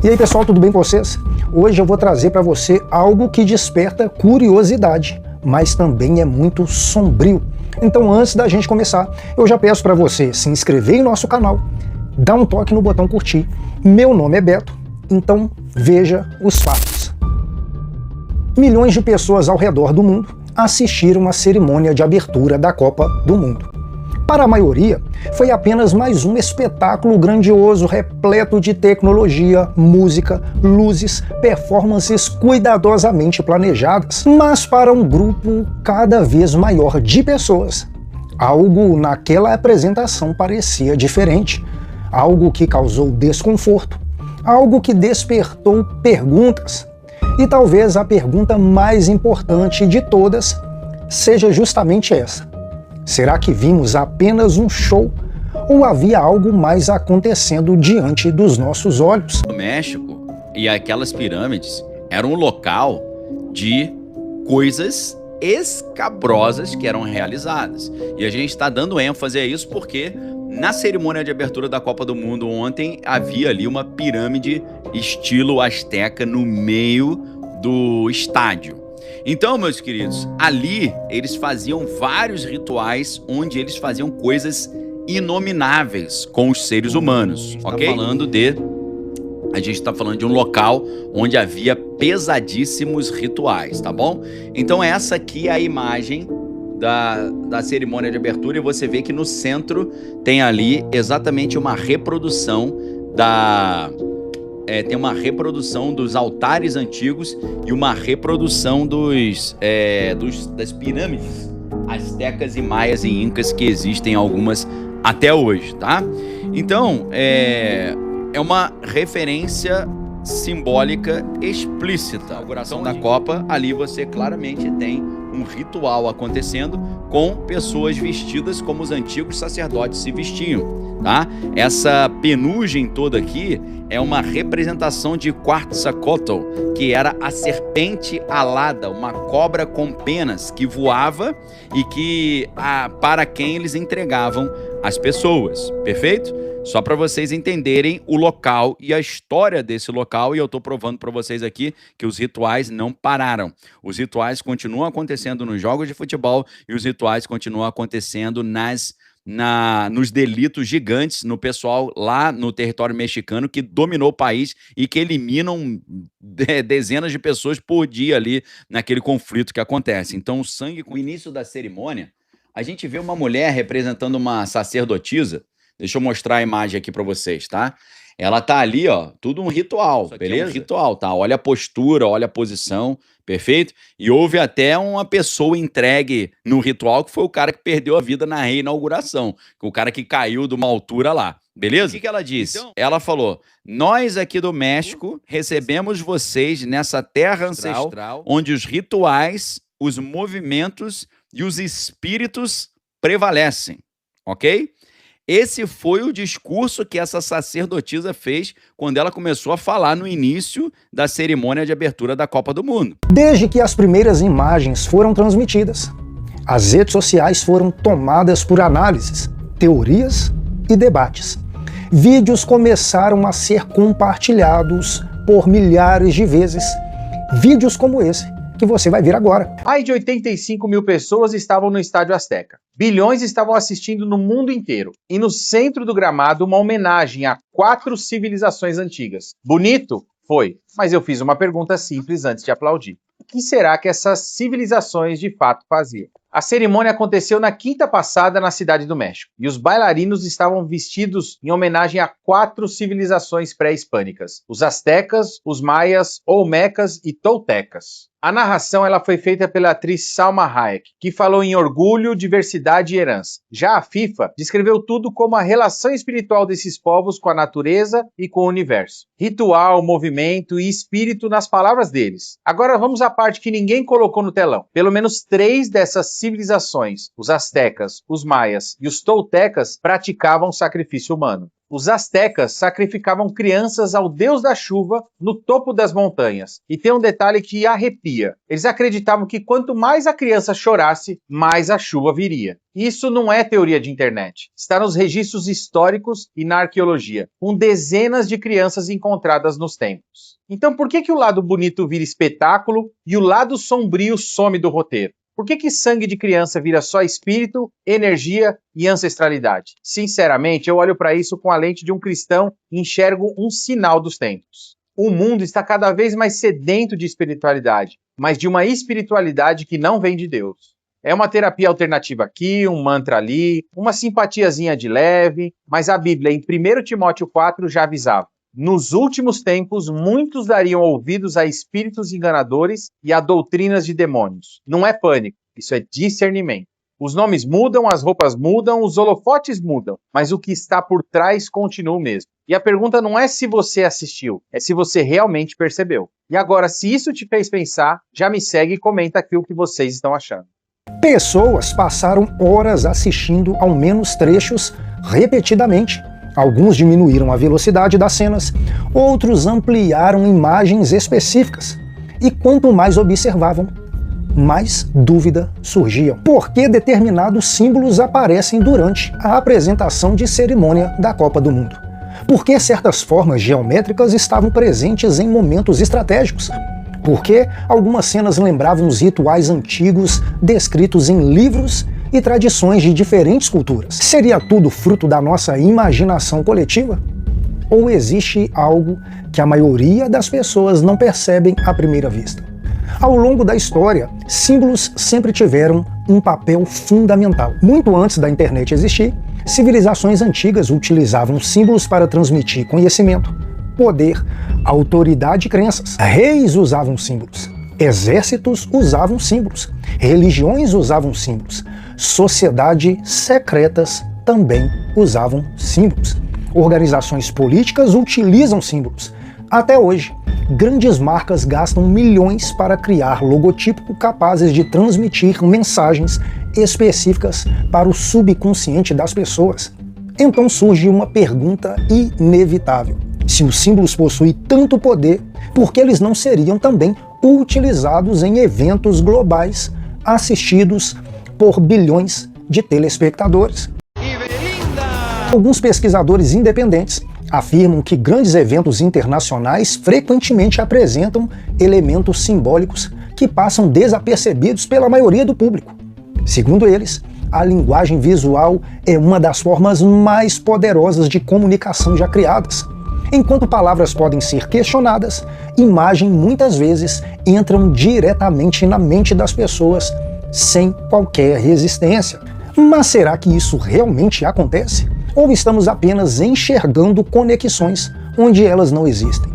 E aí pessoal, tudo bem com vocês? Hoje eu vou trazer para você algo que desperta curiosidade, mas também é muito sombrio. Então antes da gente começar, eu já peço para você se inscrever em nosso canal, dar um toque no botão curtir. Meu nome é Beto, então veja os fatos. Milhões de pessoas ao redor do mundo assistiram à cerimônia de abertura da Copa do Mundo. Para a maioria, foi apenas mais um espetáculo grandioso, repleto de tecnologia, música, luzes, performances cuidadosamente planejadas. Mas para um grupo cada vez maior de pessoas, algo naquela apresentação parecia diferente, algo que causou desconforto, algo que despertou perguntas. E talvez a pergunta mais importante de todas seja justamente essa. Será que vimos apenas um show ou havia algo mais acontecendo diante dos nossos olhos? No México, e aquelas pirâmides eram um local de coisas escabrosas que eram realizadas. E a gente está dando ênfase a isso porque na cerimônia de abertura da Copa do Mundo ontem havia ali uma pirâmide estilo asteca no meio do estádio. Então, meus queridos, ali eles faziam vários rituais onde eles faziam coisas inomináveis com os seres humanos, ok? A gente está falando de um local onde havia pesadíssimos rituais, tá bom? Então essa aqui é a imagem da cerimônia de abertura e você vê que no centro tem ali exatamente uma reprodução tem uma reprodução dos altares antigos e uma reprodução das pirâmides astecas e maias e incas que existem algumas até hoje, tá? Então, é uma referência simbólica explícita. A inauguração da Copa, ali você claramente tem um ritual acontecendo com pessoas vestidas como os antigos sacerdotes se vestiam, tá? Essa penugem toda aqui é uma representação de Quetzalcoatl, que era a serpente alada, uma cobra com penas que voava e que para quem eles entregavam as pessoas, perfeito? Só para vocês entenderem o local e a história desse local, e eu estou provando para vocês aqui que os rituais não pararam. Os rituais continuam acontecendo nos jogos de futebol e os rituais continuam acontecendo nos delitos gigantes, no pessoal lá no território mexicano que dominou o país e que eliminam dezenas de pessoas por dia ali naquele conflito que acontece. Então o sangue, com o início da cerimônia, a gente vê uma mulher representando uma sacerdotisa. Deixa eu mostrar a imagem aqui para vocês, tá? Ela tá ali, ó, tudo um ritual, beleza? É um ritual, tá? Olha a postura, olha a posição, perfeito? E houve até uma pessoa entregue no ritual que foi o cara que perdeu a vida na reinauguração, o cara que caiu de uma altura lá, beleza? O que ela disse? Então, ela falou, nós aqui do México recebemos vocês nessa terra ancestral onde os rituais, os movimentos e os espíritos prevalecem, ok? Esse foi o discurso que essa sacerdotisa fez quando ela começou a falar no início da cerimônia de abertura da Copa do Mundo. Desde que as primeiras imagens foram transmitidas, as redes sociais foram tomadas por análises, teorias e debates. Vídeos começaram a ser compartilhados por milhares de vezes. Vídeos como esse que você vai ver agora. Mais de 85 mil pessoas estavam no Estádio Azteca. Bilhões estavam assistindo no mundo inteiro. E no centro do gramado, uma homenagem a 4 civilizações antigas. Bonito? Foi. Mas eu fiz uma pergunta simples antes de aplaudir. O que será que essas civilizações de fato faziam? A cerimônia aconteceu na quinta passada na cidade do México, e os bailarinos estavam vestidos em homenagem a 4 civilizações pré-hispânicas: os astecas, os maias, olmecas e toltecas. A narração ela foi feita pela atriz Salma Hayek, que falou em orgulho, diversidade e herança. Já a FIFA descreveu tudo como a relação espiritual desses povos com a natureza e com o universo. Ritual, movimento e espírito nas palavras deles. Agora vamos à parte que ninguém colocou no telão. Pelo menos 3 dessas civilizações, os astecas, os maias e os toltecas, praticavam sacrifício humano. Os astecas sacrificavam crianças ao deus da chuva no topo das montanhas. E tem um detalhe que arrepia. Eles acreditavam que quanto mais a criança chorasse, mais a chuva viria. Isso não é teoria de internet. Está nos registros históricos e na arqueologia, com dezenas de crianças encontradas nos templos. Então por que o lado bonito vira espetáculo e o lado sombrio some do roteiro? Por que sangue de criança vira só espírito, energia e ancestralidade? Sinceramente, eu olho para isso com a lente de um cristão e enxergo um sinal dos tempos. O mundo está cada vez mais sedento de espiritualidade, mas de uma espiritualidade que não vem de Deus. É uma terapia alternativa aqui, um mantra ali, uma simpatiazinha de leve, mas a Bíblia, em 1 Timóteo 4, já avisava. Nos últimos tempos, muitos dariam ouvidos a espíritos enganadores e a doutrinas de demônios. Não é pânico, isso é discernimento. Os nomes mudam, as roupas mudam, os holofotes mudam, mas o que está por trás continua o mesmo. E a pergunta não é se você assistiu, é se você realmente percebeu. E agora, se isso te fez pensar, já me segue e comenta aqui o que vocês estão achando. Pessoas passaram horas assistindo ao menos trechos repetidamente. Alguns diminuíram a velocidade das cenas, outros ampliaram imagens específicas. E quanto mais observavam, mais dúvida surgia. Por que determinados símbolos aparecem durante a apresentação de cerimônia da Copa do Mundo? Por que certas formas geométricas estavam presentes em momentos estratégicos? Por que algumas cenas lembravam os rituais antigos descritos em livros e tradições de diferentes culturas? Seria tudo fruto da nossa imaginação coletiva? Ou existe algo que a maioria das pessoas não percebem à primeira vista? Ao longo da história, símbolos sempre tiveram um papel fundamental. Muito antes da internet existir, civilizações antigas utilizavam símbolos para transmitir conhecimento, poder, autoridade e crenças. Reis usavam símbolos, exércitos usavam símbolos, religiões usavam símbolos, sociedades secretas também usavam símbolos. Organizações políticas utilizam símbolos. Até hoje, grandes marcas gastam milhões para criar logotipos capazes de transmitir mensagens específicas para o subconsciente das pessoas. Então surge uma pergunta inevitável. Se os símbolos possuem tanto poder, por que eles não seriam também utilizados em eventos globais assistidos por bilhões de telespectadores? Alguns pesquisadores independentes afirmam que grandes eventos internacionais frequentemente apresentam elementos simbólicos que passam desapercebidos pela maioria do público. Segundo eles, a linguagem visual é uma das formas mais poderosas de comunicação já criadas. Enquanto palavras podem ser questionadas, imagens muitas vezes entram diretamente na mente das pessoas sem qualquer resistência. Mas será que isso realmente acontece? Ou estamos apenas enxergando conexões onde elas não existem?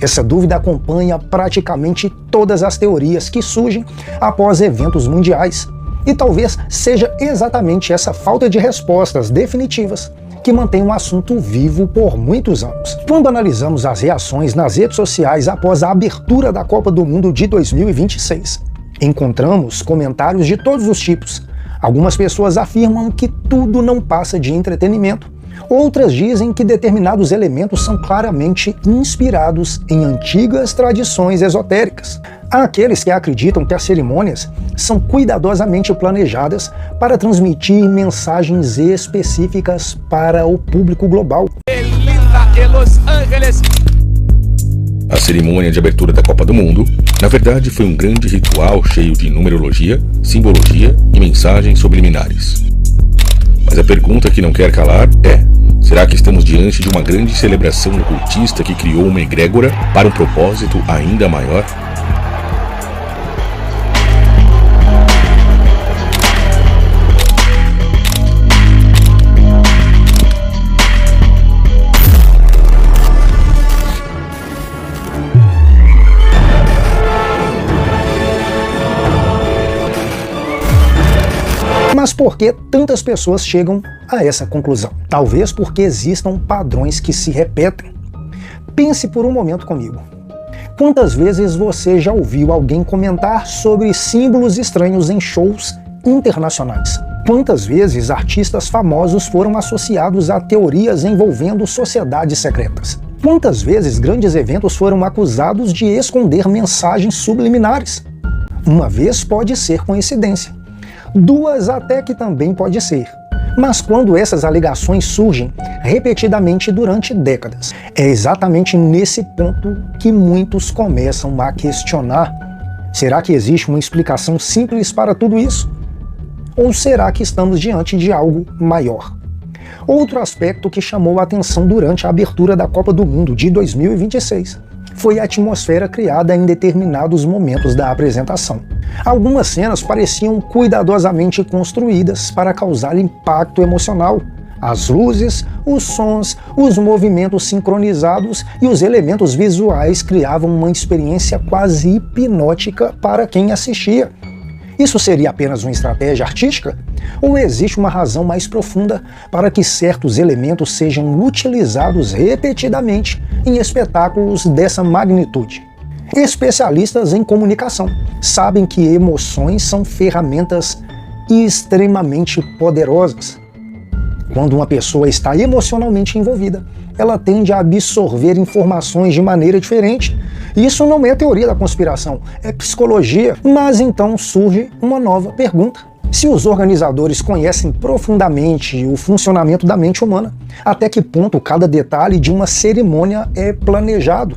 Essa dúvida acompanha praticamente todas as teorias que surgem após eventos mundiais. E talvez seja exatamente essa falta de respostas definitivas que mantém o assunto vivo por muitos anos. Quando analisamos as reações nas redes sociais após a abertura da Copa do Mundo de 2026, encontramos comentários de todos os tipos. Algumas pessoas afirmam que tudo não passa de entretenimento. Outras dizem que determinados elementos são claramente inspirados em antigas tradições esotéricas. Há aqueles que acreditam que as cerimônias são cuidadosamente planejadas para transmitir mensagens específicas para o público global. A cerimônia de abertura da Copa do Mundo, na verdade, foi um grande ritual cheio de numerologia, simbologia e mensagens subliminares. Mas a pergunta que não quer calar é: será que estamos diante de uma grande celebração ocultista que criou uma egrégora para um propósito ainda maior? Mas por que tantas pessoas chegam a essa conclusão? Talvez porque existam padrões que se repetem. Pense por um momento comigo. Quantas vezes você já ouviu alguém comentar sobre símbolos estranhos em shows internacionais? Quantas vezes artistas famosos foram associados a teorias envolvendo sociedades secretas? Quantas vezes grandes eventos foram acusados de esconder mensagens subliminares? Uma vez pode ser coincidência, duas até que também pode ser. Mas quando essas alegações surgem repetidamente durante décadas, é exatamente nesse ponto que muitos começam a questionar: será que existe uma explicação simples para tudo isso? Ou será que estamos diante de algo maior? Outro aspecto que chamou a atenção durante a abertura da Copa do Mundo de 2026 foi a atmosfera criada em determinados momentos da apresentação. Algumas cenas pareciam cuidadosamente construídas para causar impacto emocional. As luzes, os sons, os movimentos sincronizados e os elementos visuais criavam uma experiência quase hipnótica para quem assistia. Isso seria apenas uma estratégia artística? Ou existe uma razão mais profunda para que certos elementos sejam utilizados repetidamente em espetáculos dessa magnitude? Especialistas em comunicação sabem que emoções são ferramentas extremamente poderosas. Quando uma pessoa está emocionalmente envolvida, ela tende a absorver informações de maneira diferente. Isso não é teoria da conspiração, é psicologia. Mas então surge uma nova pergunta. Se os organizadores conhecem profundamente o funcionamento da mente humana, até que ponto cada detalhe de uma cerimônia é planejado?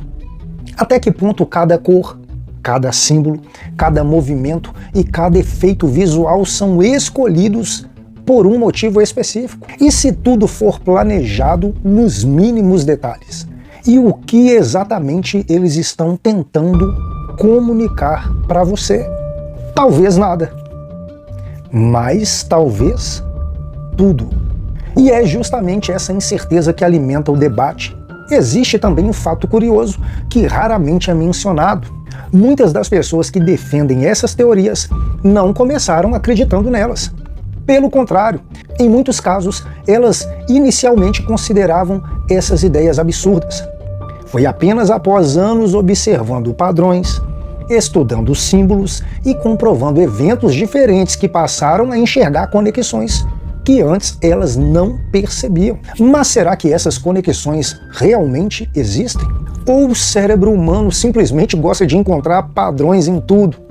Até que ponto cada cor, cada símbolo, cada movimento e cada efeito visual são escolhidos por um motivo específico? E se tudo for planejado nos mínimos detalhes? E o que exatamente eles estão tentando comunicar para você? Talvez nada, mas talvez tudo. E é justamente essa incerteza que alimenta o debate. Existe também um fato curioso que raramente é mencionado. Muitas das pessoas que defendem essas teorias não começaram acreditando nelas. Pelo contrário, em muitos casos, elas inicialmente consideravam essas ideias absurdas. Foi apenas após anos observando padrões, estudando símbolos e comprovando eventos diferentes que passaram a enxergar conexões que antes elas não percebiam. Mas será que essas conexões realmente existem? Ou o cérebro humano simplesmente gosta de encontrar padrões em tudo?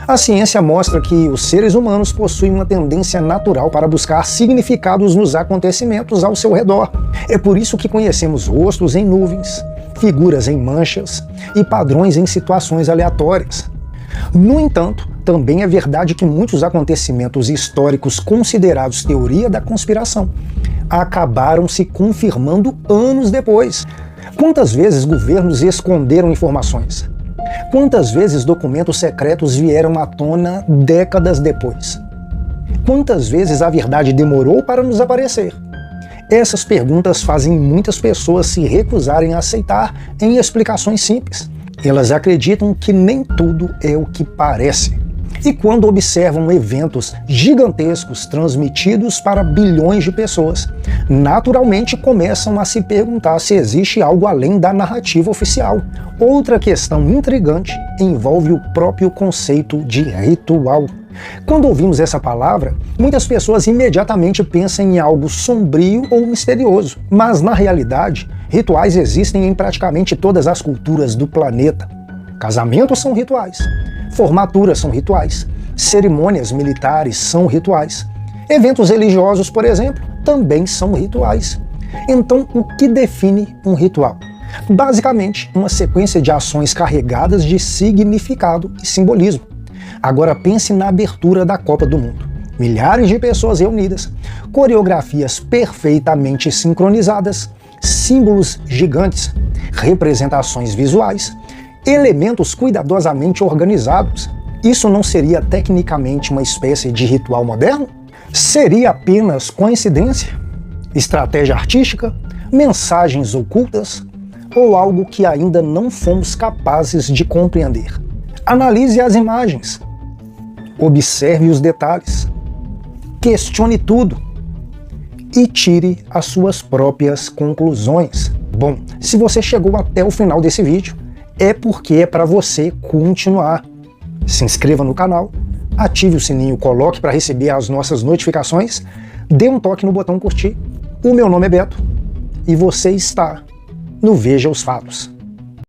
A ciência mostra que os seres humanos possuem uma tendência natural para buscar significados nos acontecimentos ao seu redor. É por isso que conhecemos rostos em nuvens, figuras em manchas e padrões em situações aleatórias. No entanto, também é verdade que muitos acontecimentos históricos considerados teoria da conspiração acabaram se confirmando anos depois. Quantas vezes governos esconderam informações? Quantas vezes documentos secretos vieram à tona décadas depois? Quantas vezes a verdade demorou para nos aparecer? Essas perguntas fazem muitas pessoas se recusarem a aceitar em explicações simples. Elas acreditam que nem tudo é o que parece. E quando observam eventos gigantescos transmitidos para bilhões de pessoas, naturalmente começam a se perguntar se existe algo além da narrativa oficial. Outra questão intrigante envolve o próprio conceito de ritual. Quando ouvimos essa palavra, muitas pessoas imediatamente pensam em algo sombrio ou misterioso. Mas, na realidade, rituais existem em praticamente todas as culturas do planeta. Casamentos são rituais, formaturas são rituais, cerimônias militares são rituais. Eventos religiosos, por exemplo, também são rituais. Então, o que define um ritual? Basicamente, uma sequência de ações carregadas de significado e simbolismo. Agora pense na abertura da Copa do Mundo. Milhares de pessoas reunidas, coreografias perfeitamente sincronizadas, símbolos gigantes, representações visuais, elementos cuidadosamente organizados. Isso não seria tecnicamente uma espécie de ritual moderno? Seria apenas coincidência? Estratégia artística? Mensagens ocultas? Ou algo que ainda não fomos capazes de compreender? Analise as imagens. Observe os detalhes. Questione tudo. E tire as suas próprias conclusões. Bom, se você chegou até o final desse vídeo, é porque é para você continuar. Se inscreva no canal, ative o sininho, coloque para receber as nossas notificações, dê um toque no botão curtir. O meu nome é Beto e você está no Veja os Fatos.